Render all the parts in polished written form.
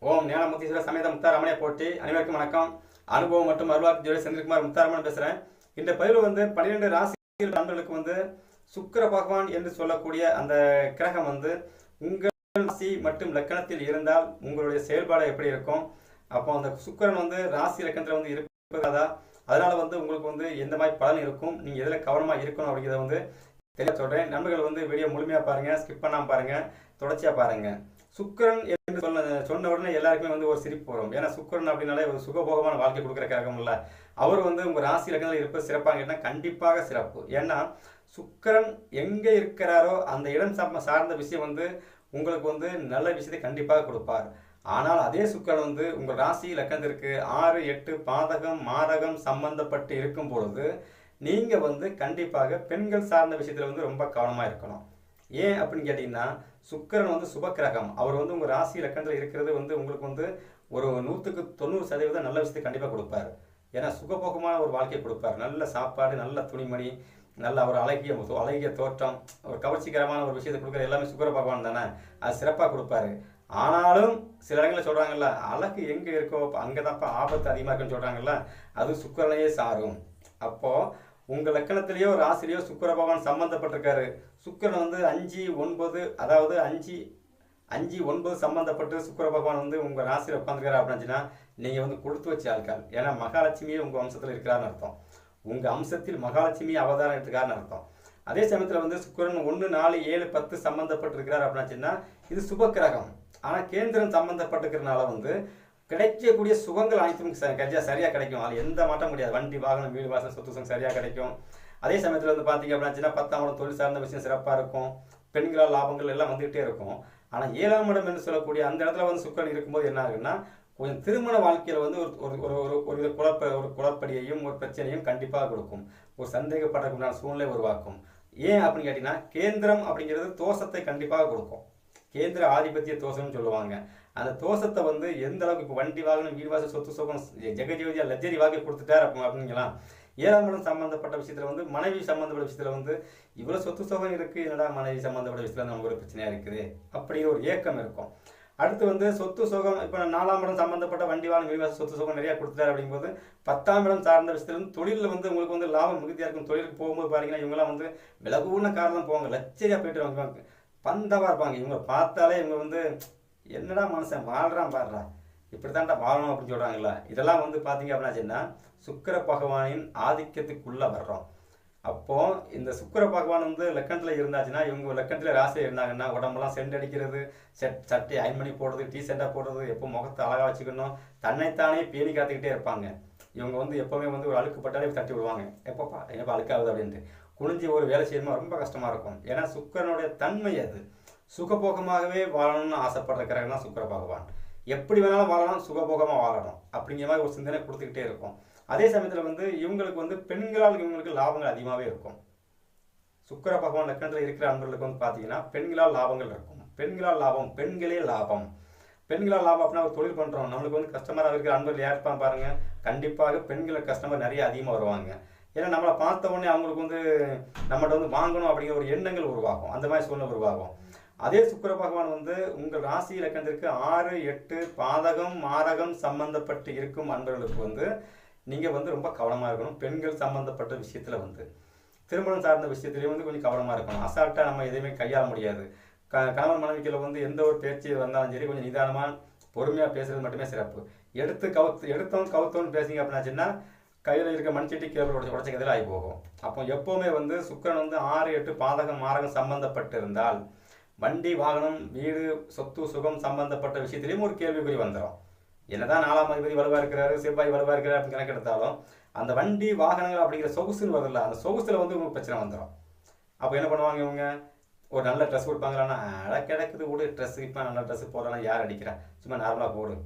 ஓம் ஞானமுத்தீஸ்வர சமேத முத்தாரமனை போட்டி அனைவருக்கும் வணக்கம். அனுபவம் மற்றும் அருள்வாக்கு ஜோதி செந்தில்குமார் முத்தாரமன் பேசுகிறேன். இந்த பதிவில் 12 ராசி நண்பர்களுக்கு சுக்கிர பகவான் என்று சொல்லக்கூடிய அந்த கிரகம் உங்கள் ராசி மற்றும் லக்கணத்தில் இருந்தால் உங்களுடைய செயல்பாடு எப்படி இருக்கும், அப்போ அந்த சுக்கிரன் ராசி லக்கணத்தில் இருப்பதா, அதனால உங்களுக்கு எந்த மாதிரி பலன் இருக்கும், நீங்கள் எதில் கவனமாக இருக்கணும் அப்படிங்கிறத தெளிவாக சொல்கிறேன். நண்பர்கள் வீடியோ முழுமையாக பாருங்கள், ஸ்கிப் பண்ணாமல் பாருங்கள், தொடர்ச்சியாக பாருங்கள். சுக்கிரன் என்று சொன்ன உடனே எல்லாருக்குமே ஒரு சிரிப்பு வரும். ஏன்னா சுக்கிரன் அப்படின்னாலே ஒரு சுகபோகமான வாழ்க்கை கொடுக்குற கிரகம் இல்லை. அவர் உங்கள் ராசி லக்னத்தில் இருப்பது சிறப்பாக கேட்டால் கண்டிப்பாக சிறப்பு. ஏன்னா சுக்கிரன் எங்கே இருக்கிறாரோ அந்த இடம் சார்ந்த விஷயம் உங்களுக்கு நல்ல விஷயத்தை கண்டிப்பாக கொடுப்பார். ஆனால் அதே சுக்கிரன் உங்கள் ராசி லக்னத்திற்கு 6, 8 பாதகம் மாரகம் சம்பந்தப்பட்டு இருக்கும் பொழுது நீங்கள் கண்டிப்பாக பெண்கள் சார்ந்த விஷயத்தில் ரொம்ப கவனமாக இருக்கணும். ஏன் அப்படின்னு கேட்டிங்கன்னா சுக்கிரன் சுபக்கிரகம். அவர் உங்கள் ராசி லக்கணத்தில் இருக்கிறது உங்களுக்கு ஒரு 100% நல்ல விஷயத்தை கண்டிப்பாக கொடுப்பார். ஏன்னா சுகபோகமான ஒரு வாழ்க்கையை கொடுப்பார். நல்ல சாப்பாடு, நல்ல துணிமணி, நல்ல ஒரு அழகிய தோற்றம், ஒரு கவர்ச்சிகரமான ஒரு விஷயத்தை கொடுக்குற எல்லாமே சுக்கிர பகவான் தானே, அது சிறப்பாக கொடுப்பாரு. ஆனாலும் சில இடங்களில் சொல்கிறாங்கல்ல, அழகு எங்கே இருக்கோ அங்கே தான்ப்பா ஆபத்து அதிகமாக இருக்குன்னு சொல்கிறாங்கல்ல, அது சுக்கிரனையே சாரும். அப்போது உங்கள் லக்கணத்திலேயோ ராசிலேயோ சுக்கிர பகவான் சம்பந்தப்பட்டிருக்காரு. சுக்கிரன் 5, 9, அதாவது 5, 9 சம்பந்தப்பட்டு சுக்கிர பகவான் உங்கள் ராசியில் உட்காந்துருக்காரு அப்படின்னா நீங்கள் கொடுத்து வச்ச ஆட்கள். ஏன்னா மகாலட்சுமியே உங்கள் வம்சத்தில் இருக்கிறாருன்னு அர்த்தம். உங்கள் அம்சத்தில் மகாலட்சுமி அவதாரம் எடுத்துக்காருன்னு அர்த்தம். அதே சமயத்தில் சுக்கிரன் 1, 4, 7, 10 சம்பந்தப்பட்டிருக்கிறார் அப்படின்னா இது சுபக்கிரகம். ஆனால் கேந்திரம் சம்பந்தப்பட்டிருக்கிறனால கிடைக்கக்கூடிய சுகங்கள் அனைத்தும் சரியாக கிடைக்கும். அதில் எந்த மாற்றம் முடியாது. வண்டி வாகனம் வீடு வாசல் சொத்து சுகம் சரியாக கிடைக்கும். அதே சமயத்தில் பார்த்தீங்க அப்படின்னா 10ஆம் இடம் தொழில் சார்ந்த விஷயம் சிறப்பாக இருக்கும். பெண்களால் லாபங்கள் எல்லாம் வந்துகிட்டே இருக்கும். ஆனால் 7ஆம் இடம் என்று சொல்லக்கூடிய அந்த இடத்துல சுக்கிரன் இருக்கும்போது என்ன ஆகுன்னா கொஞ்சம் திருமண வாழ்க்கையில் ஒரு குழப்படியையும் ஒரு பிரச்சனையும் கண்டிப்பாக கொடுக்கும். ஒரு சந்தேகப்படக்கூடிய சூழ்நிலை உருவாக்கும். ஏன் அப்படின்னு கேட்டிங்கன்னா கேந்திரம் அப்படிங்கிறது தோஷத்தை கண்டிப்பாக கொடுக்கும். கேந்திர ஆதிபத்திய தோஷம்னு சொல்லுவாங்க. அந்த தோஷத்தை எந்த அளவுக்கு இப்போ வண்டி வாகனம் வீடு வாசல் சொத்து சுகம் ஜெகஜோதியா லக்ஸரி வாங்கி கொடுத்துட்டார் அப்படிங்களா. 7ஆம் இடம் சம்பந்தப்பட்ட விஷயத்தில் மனைவி சம்பந்தப்பட்ட விஷயத்தில் இவ்வளோ சொத்து சுகம் இருக்குது, என்னடா மனைவி சம்பந்தப்பட்ட விஷயத்தில் நமக்கு ஒரு பிரச்சனையாக இருக்குது அப்படிங்கிற ஒரு ஏக்கம் இருக்கும். அடுத்து சொத்து சுகம், இப்போ 4ஆம் இடம் சம்பந்தப்பட்ட வண்டி வாகனம் வீடு வாசல் சொத்து சுகம் நிறையா கொடுத்துட்டார் அப்படிங்கும்போது 10ஆம் இடம் சார்ந்த விஷயத்தில் தொழிலில் உங்களுக்கு லாபம் மிகுதியாக இருக்கும். தொழிலுக்கு போகும்போது பார்த்தீங்கன்னா இவங்களாம் விலகுன காரணம் போவாங்க, லட்சரியாக போயிட்டு வாங்குவாங்க, பந்தவாக இருப்பாங்க. இவங்க பார்த்தாலே இவங்க என்னடா மனுஷன் வாழ்றான் பாடுறா, இப்படித்தான்டா வாழணும் அப்படின்னு சொல்கிறாங்களா. இதெல்லாம் பார்த்தீங்க அப்படின்னா சுக்கிர பகவானின் ஆதிக்கத்துக்குள்ளே வர்றோம். அப்போது இந்த சுக்கிர பகவான் லக்கணத்தில் இருந்தாச்சுன்னா, இவங்க லக்கணத்தில் ராசியில் இருந்தாங்கன்னா உடம்பெல்லாம் சென்ட் அடிக்கிறது, சட்டை அயன் பண்ணி போடுறது, டீ-ஷர்ட்டாக போடுறது, எப்போ முகத்தை அழகாக வச்சுக்கணும், தன்னைத்தானே பேணி காத்துக்கிட்டே இருப்பாங்க. இவங்க எப்போவுமே ஒரு அழுக்குப்பட்டாலே தட்டி விடுவாங்க, எப்பப்பா என்னப்பா அழுக்காகுது அப்படின்ட்டு குனிஞ்சி ஒரு வேலை செய்யணுமா ரொம்ப கஷ்டமாக இருக்கும். ஏன்னா சுக்கிரனுடைய தன்மை அது. சுகபோகமாகவே வாழணும்னு ஆசைப்படுற கிரகம் தான் சுக்கிர பகவான். எப்படி வேணாலும் வாழணும், சுகபோகமாக வாழணும் அப்படிங்கிற மாதிரி ஒரு சிந்தனை கொடுத்துக்கிட்டே இருக்கும். அதே சமயத்தில் இவங்களுக்கு பெண்களால் இவங்களுக்கு லாபங்கள் அதிகமாகவே இருக்கும். சுக்கிர பகவான் லக்கணத்தில் இருக்கிற அன்பர்களுக்கு பார்த்தீங்கன்னா பெண்களால் லாபங்கள் இருக்கும். பெண்களால் லாபம், பெண்களே லாபம். பெண்களால் லாபம் அப்படின்னா ஒரு தொழில் பண்ணுறோம், நம்மளுக்கு கஸ்டமராக இருக்கிற அன்பர்கள் யார் இருப்பான் பாருங்கள், கண்டிப்பாக பெண்கள் கஸ்டமர் நிறைய அதிகமாக வருவாங்க. ஏன்னா நம்மளை பார்த்த உடனே அவங்களுக்கு நம்மகிட்ட வாங்கணும் அப்படிங்கிற ஒரு எண்ணங்கள் உருவாகும், அந்த மாதிரி சூழ்நிலை உருவாகும். அதே சுக்கிர பகவான் உங்கள் ராசி இலக்கணத்திற்கு 6, 8 பாதகம் மாரகம் சம்பந்தப்பட்டு இருக்கும் அன்பர்களுக்கு நீங்கள் ரொம்ப கவனமாக இருக்கணும். பெண்கள் சம்பந்தப்பட்ட விஷயத்தில் திருமணம் சார்ந்த விஷயத்துலேயும் கொஞ்சம் கவனமாக இருக்கணும். அசால்ட்டாக நம்ம எதையுமே கையாள முடியாது. கணவன் மனைவிக்கில் எந்த ஒரு பேச்சு வந்தாலும் சரி கொஞ்சம் நிதானமாக பொறுமையாக பேசுறது மட்டுமே சிறப்பு. எடுத்தோம் கவுத்தோன்னு பேசிங்க அப்படின்னாச்சுன்னா கையில் இருக்க மண்சட்டி கேபிள் உடச்சக்கதில் ஆகி போகும். அப்போ எப்போவுமே சுக்கிரன் 6, 8 பாதகம் மாரகம் சம்பந்தப்பட்டு இருந்தால் வண்டி வாகனம் வீடு சொத்து சுகம் சம்பந்தப்பட்ட விஷயத்திலையும் ஒரு கேள்விக்குறி வந்துடும். என்னதான் 4ஆம் அதிபதி வலுவாக இருக்கிறாரு, செவ்வாய் வலுவாக இருக்கிறாரு அப்படின்னு கணக்கெடுத்தாலும் அந்த வண்டி வாகனங்கள் அப்படிங்கிற சொகுசுன்னு வருதில்ல, அந்த சொகுசில் உங்களுக்கு பிரச்சனை வந்துடும். அப்போ என்ன பண்ணுவாங்க, இவங்க ஒரு நல்ல ட்ரெஸ் கொடுப்பாங்களான்னா கிடக்குது விடு ட்ரெஸ், இப்போ நல்ல ட்ரெஸ் போடலாம், யார் அடிக்கிறா, சும்மா நார்மலாக போடு,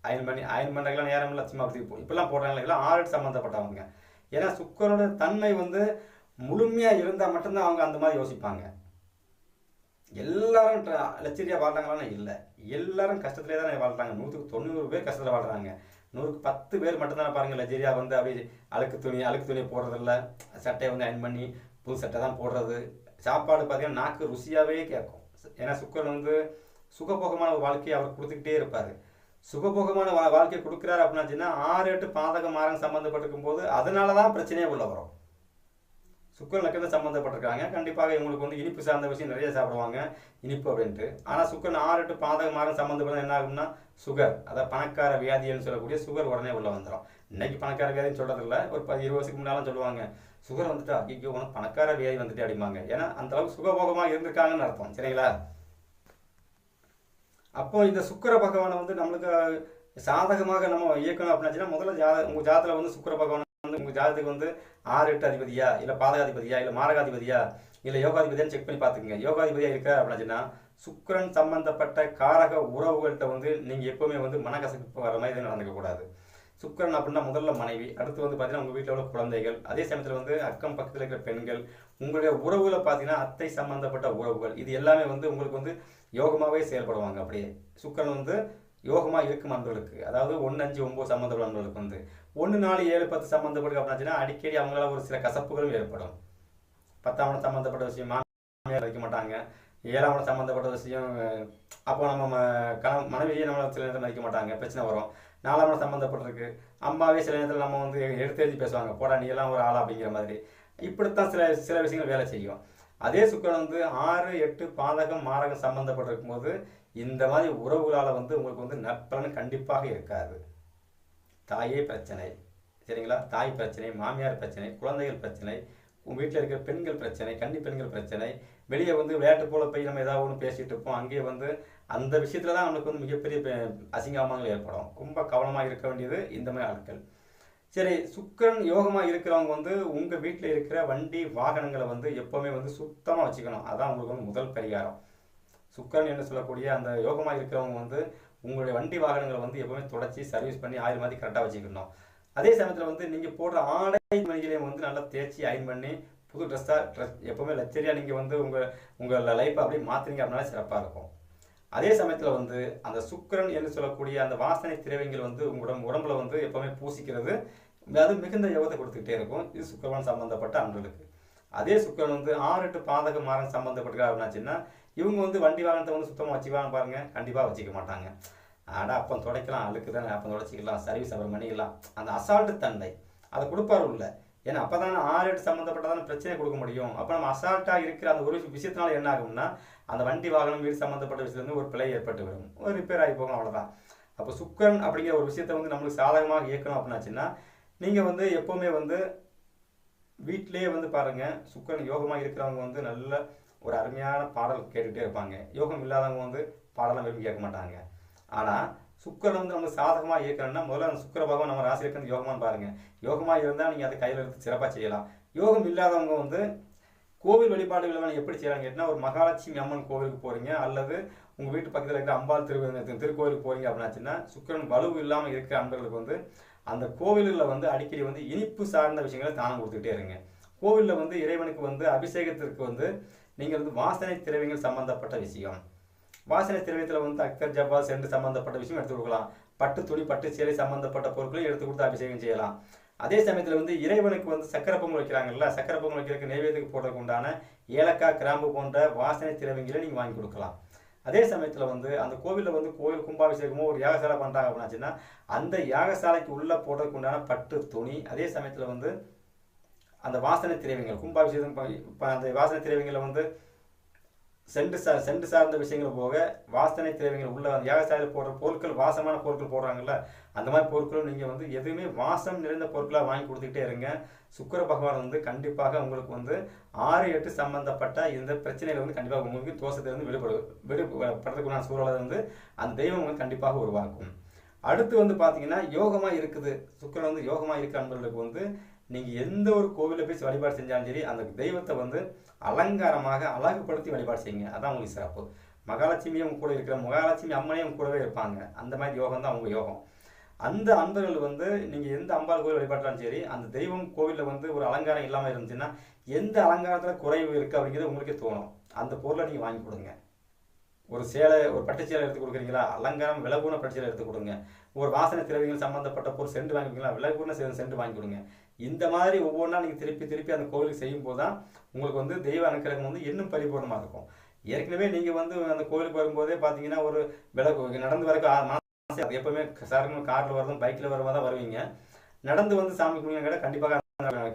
அயன் பண்ணுறதுலாம் நேரம் இல்லை, சும்மா அப்படி இப்பெல்லாம் போடுறாங்களா, எல்லாம் 6 சம்மந்தப்பட்டவங்க. ஏன்னா சுக்கிரனோட தன்மை முழுமையாக இருந்தால் மட்டும்தான் அவங்க அந்த மாதிரி யோசிப்பாங்க. எல்லாரும் லட்சரியாக வாழ்றாங்களான்னு இல்லை, எல்லாரும் கஷ்டத்துலேயே தானே வாழ்றாங்க. 100க்கு 90 பேர் கஷ்டத்தில் வாழ்கிறாங்க. 100க்கு 10 பேர் மட்டும்தானே பாருங்கள் லட்சரியாக அப்படியே அழுக்கு துணி போடுறதில்ல, சட்டையை அயன் பண்ணி புது சட்டை தான் போடுறது. சாப்பாடு பார்த்தீங்கன்னா நாக்கு ருசியாகவே கேட்கும். ஏன்னா சுக்கிரன் சுகபோகமான ஒரு வாழ்க்கையை அவர் கொடுத்துக்கிட்டே இருப்பார். சுகபோகமான வாழ்க்கை கொடுக்குறாரு அப்படின்னா 6 8 பாதகம் மாரகம் சம்மந்தப்பட்டிருக்கும் போது அதனால தான் பிரச்சனையே உள்ள வரும். சுக்கரன் நட்சத்திரம் சம்மந்தப்பட்டிருக்காங்க, கண்டிப்பாக இவங்களுக்கு வந்து இனிப்பு சார்ந்த விஷயம் நிறைய சாப்பிடுவாங்க, இனிப்பு அப்படின்ட்டு. ஆனால் சுக்கரன் 6 8 பாதகம் மாரகம் சம்மந்தப்பட்ட என்ன ஆகும்னா சுகர், அதாவது பணக்கார வியாதின்னு சொல்லக்கூடிய சுகர் உடனே உள்ள வந்துடும். இன்னைக்கு பணக்கார வியாதின்னு சொல்றது இல்லை, ஒரு 20 வருஷத்துக்கு முன்னாலும் சொல்லுவாங்க சுகர் வந்துட்டு ஐயோ உனக்கு பணக்கார வியாதி வந்துட்டு அப்படிம்பாங்க. ஏன்னா அந்த அளவுக்கு சுகபோகமாக இருந்திருக்காங்கன்னு அர்த்தம். சரிங்களா? அப்போ இந்த சுக்கிர பகவானை வந்து நம்மளுக்கு சாதகமாக நம்ம இயக்கணும் அப்படின்னா முதல்ல உங்கள் ஜாதத்தில் வந்து சுக்கிர பகவான் வந்து உங்கள் ஜாதத்துக்கு வந்து 6 8 அதிபதியா, இல்லை பாதகாதிபதியா, இல்லை மாரகாதிபதியா, இல்லை யோகாதிபதியான்னு செக் பண்ணி பார்த்துக்குங்க. யோகாதிபதியா இருக்கா அப்படின்னா சுக்கிரன் சம்பந்தப்பட்ட காரக உறவுகள்கிட்ட வந்து நீங்கள் எப்போவுமே வந்து மனக்கசப்பு வர மாதிரி எதுவும் நடந்துக்கக்கூடாது. சுக்கிரன் அப்படின்னா முதல்ல மனைவி, அடுத்து வந்து பார்த்தீங்கன்னா உங்கள் வீட்டில் உள்ள குழந்தைகள், அதே சமயத்தில் வந்து அக்கம் பக்கத்தில் இருக்கிற பெண்கள், உங்களுடைய உறவுகளை பார்த்தீங்கன்னா அத்தை சம்பந்தப்பட்ட உறவுகள், இது எல்லாமே வந்து உங்களுக்கு வந்து யோகமாகவே செயல்படுவாங்க. அப்படியே சுக்கிரன் வந்து யோகமாக இருக்கும் அன்பர்களுக்கு, அதாவது 1 5 9 சம்மந்தப்பட்ட அன்பர்களுக்கு வந்து 1 4 7 10 சம்மந்தப்பட்டு அப்படின்னா அடிக்கடி அவங்களால ஒரு சில கசப்புகளும் ஏற்படும். 10ஆம் இடம் சம்மந்தப்பட்ட விஷயம் மாமியார் வைக்க மாட்டாங்க, 7ஆம் இடம் சம்மந்தப்பட்ட விஷயம் அப்போ நம்ம மனைவியை நம்மளை சில நேரத்தில் மதிக்க மாட்டாங்க, பிரச்சனை வரும். 4ஆம் இடம் சம்மந்தப்பட்டிருக்கு, அம்மாவே சில நேரத்தில் நம்ம வந்து எடுத்தெறிஞ்சு பேசுவாங்க, போடா நீ எல்லாம் ஒரு ஆளா அப்படிங்கிற மாதிரி. இப்படித்தான் சில விஷயங்கள் வேலை செய்யும். அதே சுக்கிரன் வந்து 6 8 பாதகம் மாரகம் சம்பந்தப்பட்டிருக்கும் போது இந்த மாதிரி உறவுகளால் வந்து உங்களுக்கு வந்து நற்பலன் கண்டிப்பாக இருக்காது. தாயே பிரச்சனை, சரிங்களா? தாய் பிரச்சனை, மாமியார் பிரச்சனை, குழந்தைகள் பிரச்சனை, உங்கள் வீட்டில் இருக்கிற பெண்கள் பிரச்சனை, கன்னி பெண்கள் பிரச்சனை, வெளியே வந்து விளையாட்டு போல போய் நம்ம ஏதாவது ஒன்று பேசிகிட்டு இருப்போம், அங்கேயே வந்து அந்த விஷயத்தில் தான் நம்மளுக்கு வந்து மிகப்பெரிய அசிங்கமானங்கள் ஏற்படும். ரொம்ப கவனமாக இருக்க வேண்டியது இந்த மாதிரி ஆட்கள். சரி, சுக்கிரன் யோகமாக இருக்கிறவங்க வந்து உங்கள் வீட்டில் இருக்கிற வண்டி வாகனங்களை வந்து எப்போவுமே வந்து சுத்தமாக வச்சுக்கணும். அதான் உங்களுக்கு வந்து முதல் பரிகாரம். சுக்கிரன் என்று சொல்லக்கூடிய அந்த யோகமாக இருக்கிறவங்க வந்து உங்களுடைய வண்டி வாகனங்களை வந்து எப்போவுமே தொடச்சி சர்வீஸ் பண்ணி ஆயில் மாதிரி கரெக்டாக வச்சுக்கணும். அதே சமயத்தில் வந்து நீங்கள் போடுற ஆடை மணிகளையும் வந்து நல்லா தேய்ச்சி அயன் பண்ணி புது ட்ரெஸ்ஸாக எப்போவுமே லக்ஸரியாக நீங்கள் வந்து உங்கள் லைஃப்பை அப்படியே மாற்றுறீங்க அப்படின்னா சிறப்பாக இருக்கும். அதே சமயத்தில் வந்து அந்த சுக்கிரன் என்று சொல்லக்கூடிய அந்த வாசனை திரவியங்கள் வந்து உடம்புல வந்து எப்போவுமே பூசிக்கிறது அது மிகுந்த யோகத்தை கொடுத்துக்கிட்டே இருக்கும். இது சுக்கிரன் சம்பந்தப்பட்ட அன்பர்களுக்கு. அதே சுக்கிரன் வந்து 6 8 பாதக மாரகம் சம்பந்தப்பட்டிருக்கா அப்படின்னாச்சுன்னா இவங்க வந்து வண்டி வாகனத்தை வந்து சுத்தமாக வச்சுக்குவான்னு பாருங்க, கண்டிப்பாக வச்சுக்க மாட்டாங்க. ஆனால் அப்போ துடைக்கலாம், அழுக்கு தானே, அப்போ துடைச்சிக்கலாம், சர்வீஸ் அப்புறம் பண்ணிக்கலாம், அந்த அசால்ட்டு தண்டை அதை கொடுப்பாரு உள்ள. ஏன்னா அப்போ தானே 6 8 சம்மந்தப்பட்டதான பிரச்சனையை கொடுக்க முடியும். அப்போ நம்ம அசால்ட்டாக இருக்கிற அந்த ஒரு விஷயத்தினால என்ன ஆகும்னா அந்த வண்டி வாகனம் வீடு சம்மந்தப்பட்ட விஷயத்துலேருந்து ஒரு பிழை ஏற்பட்டு வரும், ஒரு ரிப்பேர் ஆகி போகும், அவ்வளோதான். அப்போ சுக்கிரன் அப்படிங்கிற ஒரு விஷயத்தை வந்து நம்மளுக்கு சாதகமாக இயக்கணும் அப்படின்னாச்சுன்னா நீங்கள் வந்து எப்போவுமே வந்து வீட்டிலே வந்து பாருங்கள், சுக்கிரன் யோகமாக இருக்கிறவங்க வந்து நல்ல ஒரு அருமையான பாடல் கேட்டுகிட்டே இருப்பாங்க. யோகம் இல்லாதவங்க வந்து பாடலாம் விரும்பி கேட்க மாட்டாங்க. ஆனால் சுக்கிரன் வந்து நம்ம சாதகமாக இயக்கணும்னா முதல்ல அந்த சுக்கிர பகவான் நம்ம ராசி இருக்கிறது யோகமானு பாருங்கள். யோகமாக இருந்தால் நீங்கள் அதை கையில் எடுத்து சிறப்பாக செய்யலாம். யோகம் இல்லாதவங்க வந்து கோவில் வழிபாடுகளை எப்படி செய்யலாம்னு கேட்டால் ஒரு மகாலட்சுமி அம்மன் கோவிலுக்கு போகிறீங்க, அல்லது உங்கள் வீட்டு பக்கத்தில் இருக்கிற அம்பாள் திருக்கோவிலுக்கு போகிறீங்க அப்படின்னாச்சுன்னா சுக்கிரன் வலுவு இல்லாமல் இருக்கிற அன்பர்களுக்கு வந்து அந்த கோவில்களில் வந்து அடிக்கடி வந்து இனிப்பு சார்ந்த விஷயங்களை தானம் கொடுத்துக்கிட்டே இருங்க. கோவிலில் வந்து இறைவனுக்கு வந்து அபிஷேகத்திற்கு வந்து நீங்கள் வந்து வாசனை திரவியங்கள் சம்பந்தப்பட்ட விஷயம், வாசனை திரவியத்தில் வந்து அக்கர் ஜப்பா சென்று சம்பந்தப்பட்ட விஷயம் எடுத்து கொடுக்கலாம். பட்டு துணி பட்டு சேலை சம்பந்தப்பட்ட பொருட்களையும் எடுத்து கொடுத்து அபிஷேகம் செய்யலாம். அதே சமயத்தில் வந்து இறைவனுக்கு வந்து சக்கரை பொங்கல் வைக்கிறாங்கல்ல, சக்கரை பொங்கல் வைக்கிறதுக்கு நைவேத்தியத்துக்கு போடுறதுக்கு உண்டான ஏலக்காய் கிராம்பு போன்ற வாசனை திரவியங்களை நீங்கள் வாங்கி கொடுக்கலாம். அதே சமயத்தில் வந்து அந்த கோவிலில் வந்து கோவில் கும்பாபிஷேகமோ ஒரு யாகசாலை பண்ணுறாங்க அப்படின்னாச்சுன்னா அந்த யாகசாலைக்கு உள்ளே போடுறதுக்கு உண்டான பட்டு துணி, அதே சமயத்தில் வந்து அந்த வாசனை திரவியங்கள் கும்பாபிஷேகம் அந்த வாசனை திரவியங்களை வந்து சென்று சார்ந்த விஷயங்கள் போக வாசனை திரவியங்கள் உள்ள யாகசாலையில் போடுற பொருட்கள், வாசமான பொருட்கள் போடுறாங்கல்ல, அந்த மாதிரி பொருட்களும் நீங்கள் வந்து எதுவுமே வாசம் நிறைந்த பொருட்களாக வாங்கி கொடுத்துக்கிட்டே இருங்க. சுக்கிர பகவான் வந்து கண்டிப்பாக உங்களுக்கு வந்து 6 8 சம்பந்தப்பட்ட இந்த பிரச்சனைகளை வந்து கண்டிப்பாக உங்களுக்கு தோஷத்திலிருந்து விடுபடுறதுக்குண்டான சூழலை வந்து அந்த தெய்வம் வந்து கண்டிப்பாக உருவாக்கும். அடுத்து வந்து பார்த்தீங்கன்னா யோகமாக இருக்குது, சுக்கிரன் வந்து யோகமாக இருக்க அன்பர்களுக்கு வந்து நீங்கள் எந்த ஒரு கோவிலில் போய் வழிபாடு செஞ்சாலும் சரி அந்த தெய்வத்தை வந்து அலங்காரமாக அழகுபடுத்தி வழிபாடு செய்யுங்க, அதான் உங்களுக்கு சிறப்பு. மகாலட்சுமியும் கூட இருக்கிற மகாலட்சுமி அம்மனையும் கூடவே இருப்பாங்க, அந்த மாதிரி யோகம் தான் அவங்க யோகம். அந்த அன்பர்கள் வந்து நீங்கள் எந்த அம்பாள் கோவில் வழிபாட்டாலும் சரி அந்த தெய்வம் கோவிலில் வந்து ஒரு அலங்காரம் இல்லாமல் இருந்துச்சுன்னா எந்த அலங்காரத்தில் குறைவு இருக்குது அப்படிங்கிறது உங்களுக்கே தோணும். அந்த பொருளை நீங்கள் வாங்கி கொடுங்க. ஒரு சேலை, ஒரு பட்டு சேலை எடுத்து கொடுக்குறீங்களா, அலங்காரம் விலகுன பட்டு சேலை எடுத்து கொடுங்க. ஒரு வாசனை திரவியங்கள் சம்மந்தப்பட்ட பொருள் சென்று வாங்கி கொடுங்களா, விலகுன சென்று வாங்கி கொடுங்க. இந்த மாதிரி ஒவ்வொன்றா நீங்கள் திருப்பி அந்த கோவிலுக்கு செய்யும் போது தான் உங்களுக்கு வந்து தெய்வ அனுக்கிரகம் வந்து இன்னும் பரிபூர்ணமாக இருக்கும். ஏற்கனவே நீங்கள் வந்து அந்த கோவிலுக்கு வரும்போதே பார்த்தீங்கன்னா ஒரு விலகு நடந்து வரக்கு அது எப்பவுமே சாதாரண காரில் வரதும் பைக்கில் வரமா தான் வருவீங்க. நடந்து வந்து சாமி கும்பிடுங்க கேட்டால் கண்டிப்பாக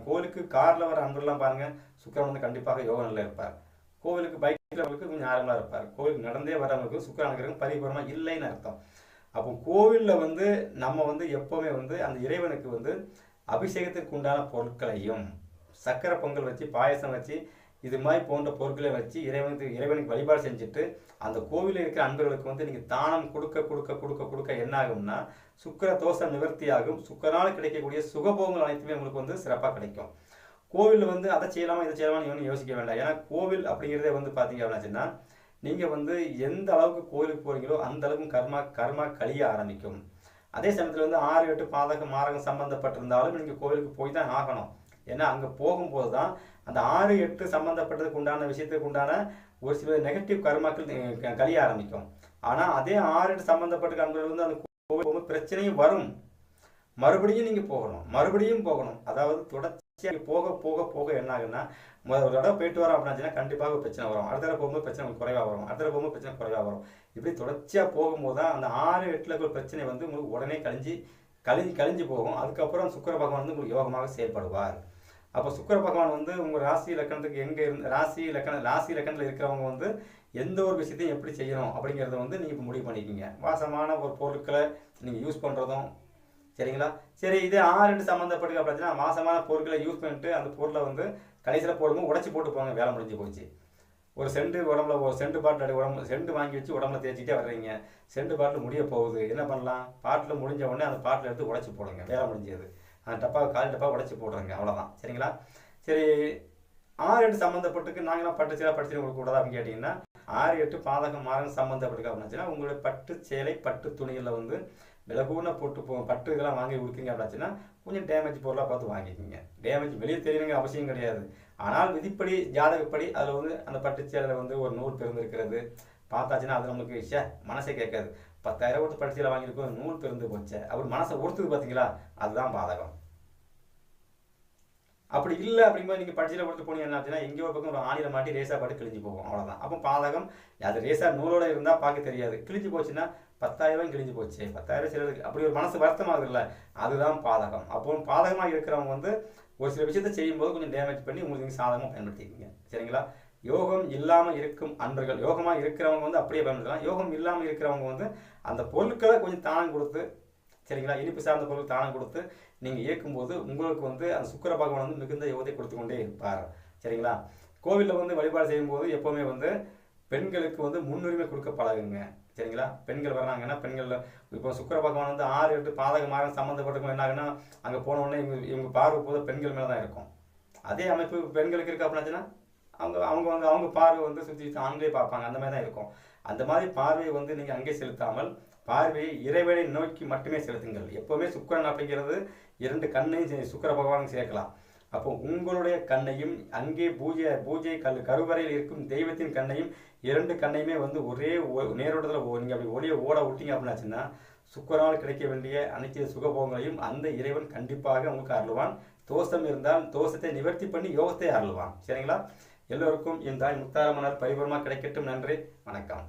கோவிலுக்கு காரில் வர அன்பர்லாம் பாருங்கள், சுக்கிரன் வந்து கண்டிப்பாக யோக நிலையில் இருப்பார். கோவிலுக்கு பைக்கில் வரவங்களுக்கு கொஞ்சம் நார்மலாக இருப்பார். கோவிலுக்கு நடந்தே வரவங்களுக்கு சுக்கிரன் அனுகிரகம் பரிபூர்ணமாக இல்லைன்னு அர்த்தம். அப்போ கோவிலில் வந்து நம்ம வந்து எப்போவுமே வந்து அந்த இறைவனுக்கு வந்து அபிஷேகத்திற்கு உண்டான பொருட்களையும் சக்கரை பொங்கல் வச்சு பாயசம் வச்சு இது மாதிரி போன்ற பொருட்களை வச்சு இறைவனுக்கு வழிபாடு செஞ்சுட்டு அந்த கோவிலில் இருக்கிற அன்பர்களுக்கு வந்து நீங்கள் தானம் கொடுக்க கொடுக்க கொடுக்க கொடுக்க என்ன ஆகும்னா சுக்கிர தோஷம் நிவர்த்தி ஆகும். சுக்கரால் கிடைக்கக்கூடிய சுகபோகங்கள் அனைத்துமே உங்களுக்கு வந்து சிறப்பாக கிடைக்கும். கோவிலில் வந்து அதை செய்யலாமா இதை செய்யலாமா ஒன்றும் யோசிக்க வேண்டாம். ஏன்னா கோவில் அப்படிங்கிறதே வந்து பார்த்தீங்க அப்படின்னா நீங்கள் வந்து எந்த அளவுக்கு கோவிலுக்கு போகிறீங்களோ அந்த அளவுக்கு கர்மா கழிய ஆரம்பிக்கும். அதே சமயத்தில் வந்து 6 8 பாதகம் மாரகம் சம்பந்தப்பட்டிருந்தாலும் நீங்கள் கோவிலுக்கு போய் தான் ஆகணும். ஏன்னா அங்கே போகும்போது தான் அந்த 6 8 சம்பந்தப்பட்டதுக்கு உண்டான விஷயத்துக்கு உண்டான ஒரு சில நெகட்டிவ் கர்மாக்கள் கழிய ஆரம்பிக்கும். ஆனால் அதே 6 8 சம்பந்தப்பட்ட அன்பர்கள் வந்து அந்த கோவில் போகும்போது பிரச்சனையும் வரும். மறுபடியும் நீங்கள் போகணும். அதாவது தொடர்ச்சியாக போக போக போக என்ன ஆகுன்னா ஒரு தடவை போயிட்டு வரோம் அப்படின்னா கண்டிப்பாக ஒரு பிரச்சனை வரும். அடுத்த தடவை போகும்போது பிரச்சனை குறைவாக வரும். அடுத்த தடவை போகும்போது பிரச்சனை குறைவாக வரும். இப்படி தொடர்ச்சியாக போகும்போது தான் அந்த 6 8 இருக்கிற பிரச்சனை வந்து உங்களுக்கு உடனே கழிஞ்சு போகும். அதுக்கப்புறம் சுக்கிர பகவான் வந்து உங்களுக்கு யோகமாக செயல்படுவார். அப்போ சுக்கிர பகவான் வந்து உங்கள் ராசி இலக்கணத்துக்கு எங்கே இருந்து ராசி இலக்கணத்தில் இருக்கிறவங்க வந்து எந்த ஒரு விஷயத்தையும் எப்படி செய்யணும் அப்படிங்கிறத வந்து நீங்கள் இப்போ முடிவு பண்ணிக்கிங்க. வாசமான ஒரு பொருட்களை நீங்கள் யூஸ் பண்ணுறதும் சரிங்களா. சரி, இதே 6 8 சம்மந்தப்பட்டு அப்படின்னா வாசமான பொருட்களை யூஸ் பண்ணிட்டு அந்த பொருளை வந்து கடைசியில் போடும்போது உடச்சி போட்டு போங்க, வேலை முடிஞ்சு போச்சு. ஒரு செண்டு உடம்புல ஒரு செண்டு பாட்டில் செண்டு வாங்கி வச்சு உடம்புல தேய்ச்சிட்டே வர்றீங்க, செண்டு பாட்டில் முடிய போகுது, என்ன பண்ணலாம்? பாட்டில் முடிஞ்ச உடனே அந்த பாட்டில் எடுத்து உடச்சி போடுங்க, வேலை முடிஞ்சது. அந்த டப்பாவை கால் டப்பா உடச்சி போடுறேங்க, அவ்வளோதான். சரிங்களா. சரி, 6 8 சம்மந்தப்பட்டுக்கு நாங்களாம் பட்டு சேலை படிச்சு உங்களுக்கு கூடாது அப்படின்னு கேட்டிங்கன்னா 6 8 பாதகம் மாரகம் சம்மந்தப்பட்டு அப்படின்னா உங்களுடைய பட்டு சேலை பட்டு துணிகளில் வந்து விலகூன போட்டு பட்டு இதெல்லாம் வாங்கி கொடுக்குறீங்க அப்படின்னா கொஞ்சம் டேமேஜ் பொருளாக பார்த்து வாங்கிக்கிங்க. டேமேஜ் வெளியே தெரியணுங்க அவசியம் கிடையாது. ஆனால் விதிப்படி ஜாதகப்படி அதில் வந்து அந்த பட்டு சேலையில் வந்து ஒரு நூல் பிறந்திருக்கிறது பார்த்தாச்சுன்னா அது நம்மளுக்கு மனசே கேட்காது. 10,000 கொடுத்து பட்டு சேலை வாங்கியிருக்கோம், நூல் பிறந்து போச்சே அப்படி மனசை ஒருத்துது பார்த்தீங்களா, அதுதான் பாதகம். அப்படி இல்லை அப்படிங்கும்போது நீங்கள் பட்ஜெட்டில் கொடுத்து போனீங்க என்ன ஆச்சுன்னா எங்கேயோ பக்கம் ஒரு ஆணியில் மாட்டி ரேஸாக பாட்டு கிழிஞ்சு போகும், அவ்வளோதான். அப்போ பாதகம் அது ரேஸாக நூலோட இருந்தால் பார்க்க தெரியாது, கிழிஞ்சு போச்சுன்னா 10,000 கிழிஞ்சு போச்சு, 10,000 சிலருக்கு அப்படி ஒரு மனசு வருத்தமாகுதுல்ல, அதுதான் பாதகம். அப்போ பாதகமாக இருக்கிறவங்க வந்து ஒரு சில விஷயத்தை செய்யும்போது கொஞ்சம் டேமேஜ் பண்ணி உங்களுக்கு நீங்கள் சாதகமாக பயன்படுத்திக்கிங்க. சரிங்களா. யோகம் இல்லாமல் இருக்கும் அன்பர்கள், யோகமாக இருக்கிறவங்க வந்து அப்படியே பயன்படுத்தலாம். யோகம் இல்லாமல் இருக்கிறவங்க வந்து அந்த பொருட்களை கொஞ்சம் தானம் கொடுத்து சரிங்களா, இனிப்பு சார்ந்த பொருள் தானம் கொடுத்து நீங்கள் இயக்கும்போது உங்களுக்கு வந்து அந்த சுக்கிர பகவான் வந்து மிகுந்த யோகத்தை கொடுத்து கொண்டே இருப்பார். சரிங்களா. கோவிலில் வந்து வழிபாடு செய்யும்போது எப்போவுமே வந்து பெண்களுக்கு வந்து முன்னுரிமை கொடுக்க பழகுங்க. சரிங்களா. பெண்கள் வர்றாங்கன்னா பெண்கள் இப்போ சுக்கிர பகவான் வந்து 6 8 பாதக மாரகம் சம்மந்தப்பட்டவங்க என்ன ஆகுன்னா அங்கே போன உடனே இவங்க பார்வை போது பெண்கள் மேலே தான் இருக்கும். அதே அமைப்பு பெண்களுக்கு இருக்கு அப்படின்னாச்சுன்னா அவங்க வந்து அவங்க பார்வை வந்து சுற்றி ஆண்களே பார்ப்பாங்க, அந்த மாதிரி தான் இருக்கும். அந்த மாதிரி பார்வையை வந்து நீங்கள் அங்கே செலுத்தாமல் பார்வையை இறைவனை நோக்கி மட்டுமே செலுத்துங்கள். எப்போவுமே சுக்கிரன் அப்படிங்கிறது 2 கண்ணையும் சுக்கிர பகவானுக்கு சேர்க்கலாம். அப்போ உங்களுடைய கண்ணையும் அங்கே பூஜை கருவறையில் இருக்கும் தெய்வத்தின் கண்ணையும் 2 கண்ணையுமே வந்து ஒரே நேரோட்டத்தில் நீங்கள் அப்படி ஒளியை ஓட விட்டீங்க அப்படின்னாச்சுன்னா சுக்கிரனால் கிடைக்க வேண்டிய அனைத்து சுகபோகங்களையும் அந்த இறைவன் கண்டிப்பாக உங்களுக்கு அருள்வான். தோஷம் இருந்தால் தோஷத்தை நிவர்த்தி பண்ணி யோகத்தை அருள்வான். சரிங்களா. எல்லோருக்கும் இந்த முத்தாரமணர் பரிபூர்ணமாக கிடைக்கட்டும். நன்றி, வணக்கம்.